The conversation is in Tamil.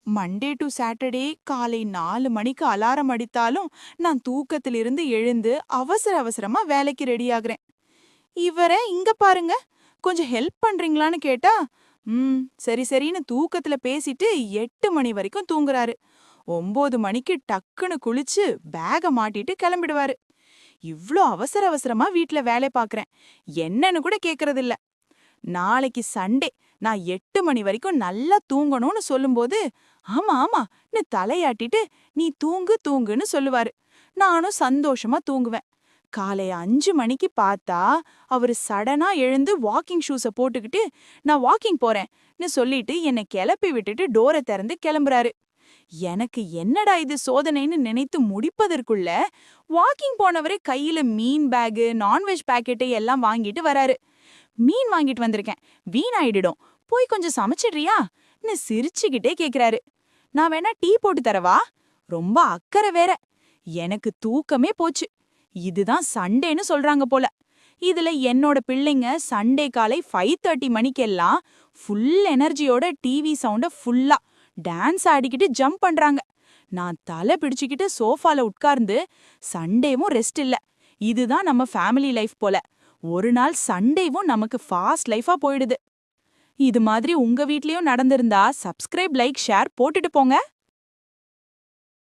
மண்டே டு சாட்டர்டே காலை 4 மணிக்கு அலாரம் அடித்தாலும் நான் தூக்கத்திலிருந்து எழுந்து அவசர அவசரமா வேலைக்கு ரெடியாகிறேன். இவரை இங்க பாருங்க, கொஞ்சம் ஹெல்ப் பண்றீங்களான்னு கேட்டா, சரி சரின்னு தூக்கத்துல பேசிட்டு 8 மணி வரைக்கும் தூங்குறாரு. 9 மணிக்கு டக்குன்னு குளிச்சு பேக மாட்டிட்டு கிளம்பிடுவாரு. இவ்ளோ அவசர அவசரமா வீட்ல வேலை பாக்குறேன், என்னன்னு கூட கேக்குறதில்ல. நாளைக்கு சண்டே, நான் 8 மணி வரைக்கும் நல்லா தூங்கணும்னு சொல்லும்போது, ஆமா ஆமான்னு தலையாட்டிட்டு நீ தூங்கு தூங்குன்னு சொல்லுவாரு. நானும் சந்தோஷமா தூங்குவேன். காலை 5 மணிக்கு பார்த்தா அவரு சடனா எழுந்து வாக்கிங் ஷூஸ போட்டுக்கிட்டு நான் வாக்கிங் போறேன்னு சொல்லிட்டு என்னை கிளப்பி விட்டுட்டு டோரை திறந்து கிளம்புறாரு. எனக்கு என்னடா இது சோதனைன்னு நினைத்து முடிப்பதற்குள்ள வாக்கிங் போனவரே கையில மீன் பேகு, நான்வெஜ் பாக்கெட்டு எல்லாம் வாங்கிட்டு வராரு. மீன் வாங்கிட்டு வந்திருக்கேன், வீணாயிடும், போய் கொஞ்சம் சமைச்சிடுறியான்னு சிரிச்சுக்கிட்டே கேக்குறாரு. நான் வேணா டீ போட்டு தரவா? ரொம்ப அக்கறை வேற. எனக்கு தூக்கமே போச்சு. இதுதான் சண்டேன்னு சொல்றாங்க போல. இதுல என்னோட பிள்ளைங்க சண்டே காலை 5:30 மணிக்கெல்லாம் ஃபுல் எனர்ஜியோட டிவி சவுண்ட ஃபுல்லா டான்ஸ் ஆடிக்கிட்டு ஜம்ப் பண்றாங்க. நான் தலை பிடிச்சுக்கிட்டு சோஃபால உட்கார்ந்து, சண்டேவும் ரெஸ்ட் இல்ல, இதுதான் நம்ம ஃபேமிலி லைஃப் போல. ஒரு நாள் சண்டேவும் நமக்கு ஃபாஸ்ட் லைஃபா போயிடுது. இது மாதிரி உங்க வீட்லயும் நடந்திருந்தா சப்ஸ்கிரைப், லைக், ஷேர் போட்டுட்டு போங்க.